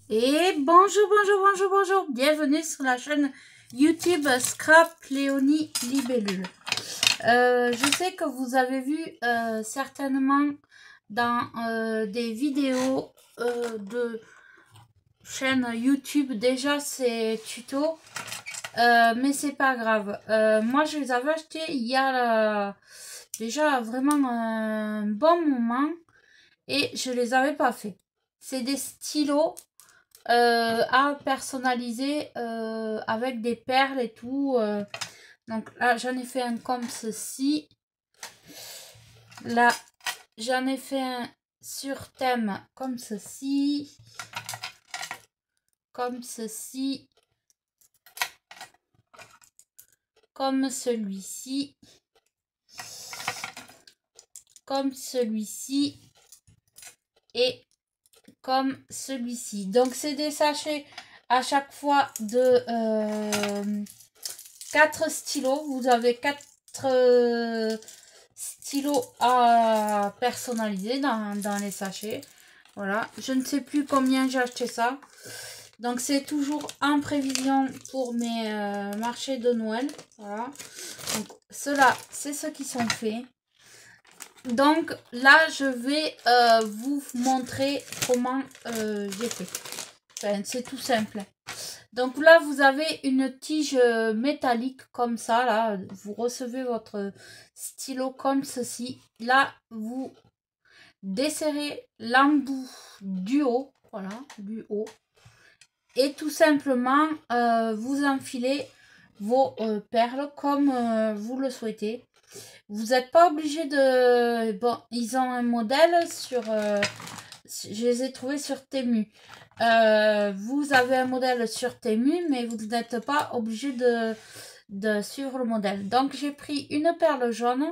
Et bonjour, bonjour, bonjour, bonjour. Bienvenue sur la chaîne YouTube Scrap Léonie Libellule. Je sais que vous avez vu certainement dans des vidéos de chaîne YouTube déjà ces tutos, mais c'est pas grave. Moi, je les avais achetés il y a déjà vraiment un bon moment et je les avais pas fait. C'est des stylos à personnaliser avec des perles et tout. Donc là, j'en ai fait un comme ceci. Là, j'en ai fait un sur thème comme ceci. Comme ceci. Comme celui-ci. Comme celui-ci. Et comme celui-ci. Donc, c'est des sachets à chaque fois de 4 stylos. Vous avez 4 stylos à personnaliser dans les sachets. Voilà. Je ne sais plus combien j'ai acheté ça. Donc, c'est toujours en prévision pour mes marchés de Noël. Voilà. Donc, ceux-là, c'est ceux qui sont faits. Donc là, je vais vous montrer comment j'ai fait. Enfin, c'est tout simple. Donc là, vous avez une tige métallique comme ça. Là, vous recevez votre stylo comme ceci. Là, vous desserrez l'embout du haut. Voilà, du haut. Et tout simplement, vous enfilez vos perles comme vous le souhaitez. Vous n'êtes pas obligé de... Bon, ils ont un modèle sur... je les ai trouvés sur Temu. Vous avez un modèle sur Temu, mais vous n'êtes pas obligé de suivre le modèle. Donc, j'ai pris une perle jaune,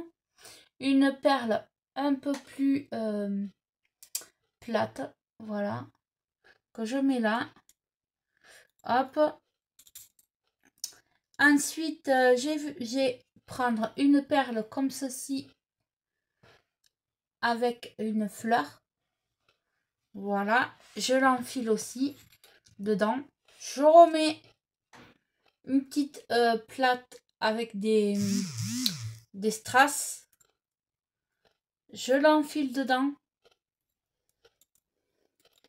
une perle un peu plus plate, voilà, que je mets là. Hop. Ensuite, j'ai prendre une perle comme ceci avec une fleur. Voilà, je l'enfile aussi dedans. Je remets une petite plate avec des strass. Je l'enfile dedans.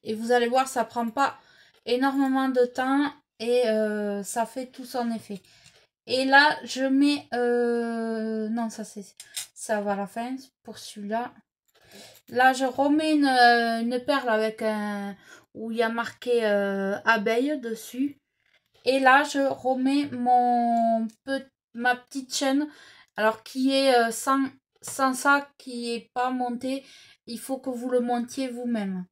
Et vous allez voir, ça prend pas énormément de temps et ça fait tout son effet. Et là, je mets... non, ça va à la fin pour celui-là. Là, je remets une perle avec un... où il y a marqué abeille dessus. Et là, je remets ma petite chaîne. Alors, qui est sans ça, qui est pas monté. Il faut que vous le montiez vous-même.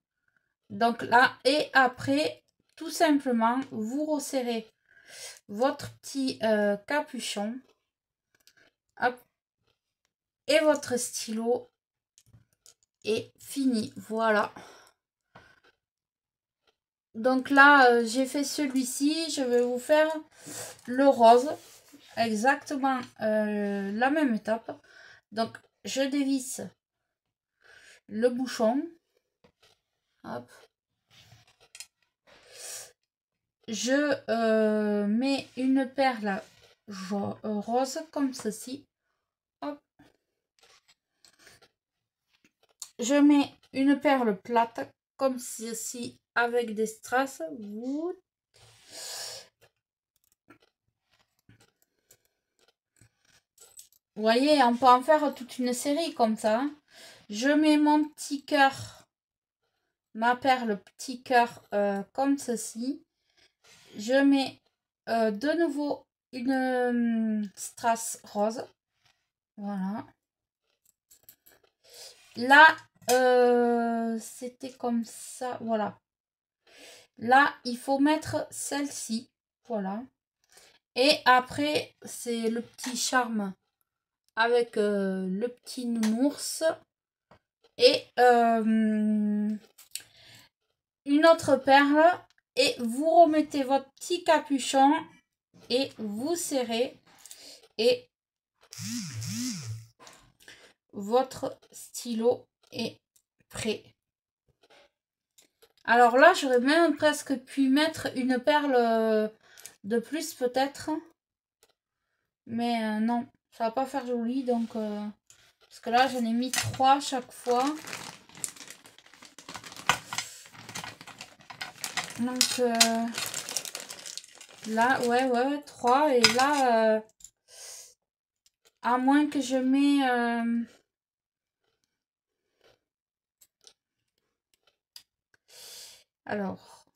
Donc là, et après, tout simplement, vous resserrez votre petit capuchon. Hop, et votre stylo est fini. Voilà. Donc là, j'ai fait celui-ci. Je vais vous faire le rose. Exactement la même étape. Donc, je dévisse le bouchon. Hop. Je mets une perle rose comme ceci. Hop. Je mets une perle plate comme ceci avec des strass. Vous voyez, on peut en faire toute une série comme ça. Je mets mon petit cœur, ma perle petit cœur comme ceci. Je mets de nouveau une strass rose. Voilà. Là, c'était comme ça. Voilà. Là, il faut mettre celle-ci. Voilà. Et après, c'est le petit charme avec le petit nounours. Et une autre perle. Et vous remettez votre petit capuchon. Et vous serrez. Et votre stylo est prêt. Alors là, j'aurais même presque pu mettre une perle de plus peut-être. Mais non, ça va pas faire joli. Donc, parce que là, j'en ai mis 3 chaque fois. Donc, là, ouais, 3. Et là, à moins que je mets... Alors...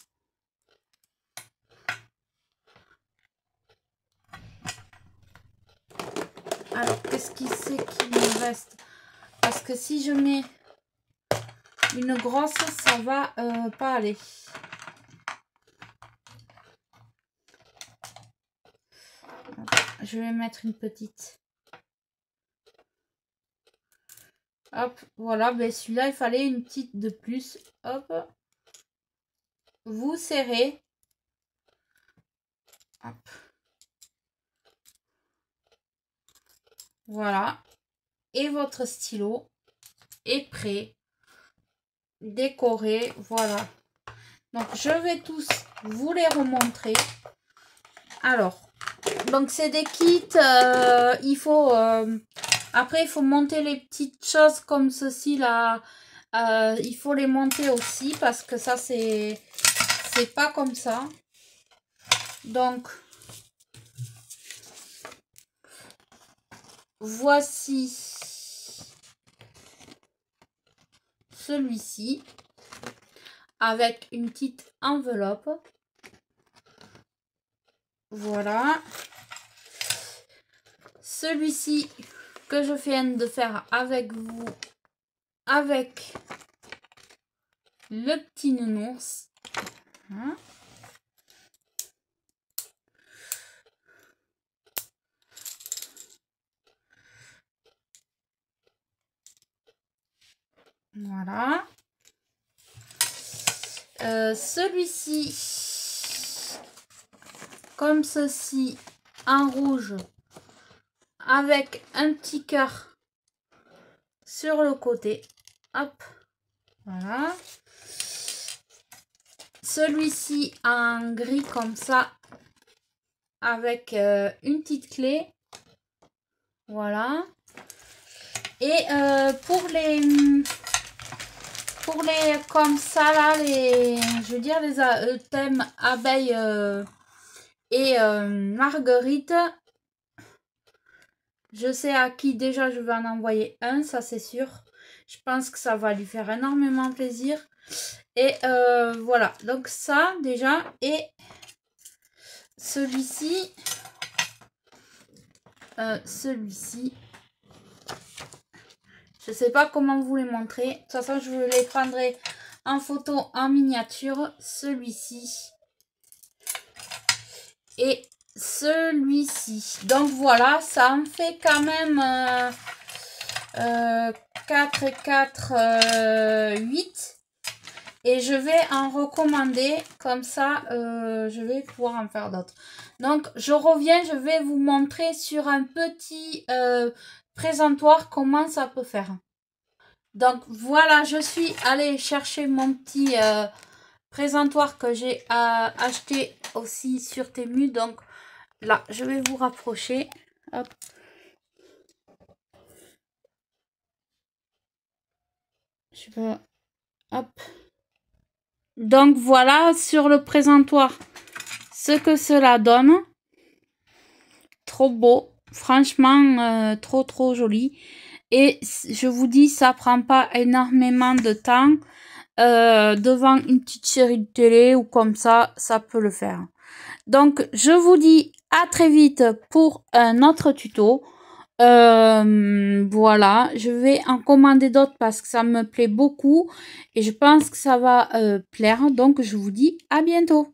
Alors, qu'est-ce qui c'est qui me reste? Parce que si je mets une grosse, ça va pas aller. Je vais mettre une petite. Hop, voilà. Ben celui-là, il fallait une petite de plus. Hop. Vous serrez. Hop. Voilà. Et votre stylo est prêt. Décoré. Voilà. Donc, je vais tous vous les remontrer. Alors, donc c'est des kits. Il faut... après, il faut monter les petites choses comme ceci là. Il faut les monter aussi parce que ça, c'est pas comme ça. Donc, voici celui-ci avec une petite enveloppe. Voilà. Celui-ci que je viens de faire avec vous, avec le petit nounours. Hein? Voilà. Celui-ci, comme ceci, en rouge, avec un petit cœur sur le côté. Hop. Voilà. Celui-ci en gris comme ça, avec une petite clé. Voilà. Et pour les comme ça là, je veux dire les thèmes abeilles et marguerite, je sais à qui déjà je vais en envoyer un, ça c'est sûr. Je pense que ça va lui faire énormément plaisir. Et voilà, donc ça déjà. Et celui-ci, je sais pas comment vous les montrer. De toute façon, je vous les prendrai en photo en miniature. Celui-ci. Et celui-ci. Donc voilà, ça en fait quand même 4 et 4, 8. Et je vais en recommander. Comme ça, je vais pouvoir en faire d'autres. Donc, je reviens, je vais vous montrer sur un petit présentoir comment ça peut faire. Donc voilà, je suis allée chercher mon petit présentoir que j'ai acheté aussi sur Temu. Donc là, je vais vous rapprocher. Hop. Je vais... Hop. Donc voilà, sur le présentoir, ce que cela donne. Trop beau. Franchement, trop joli. Et je vous dis, ça prend pas énormément de temps. Devant une petite série de télé ou comme ça peut le faire. Donc, je vous dis à très vite pour un autre tuto. Voilà, je vais en commander d'autres parce que ça me plaît beaucoup. Et je pense que ça va plaire. Donc, je vous dis à bientôt.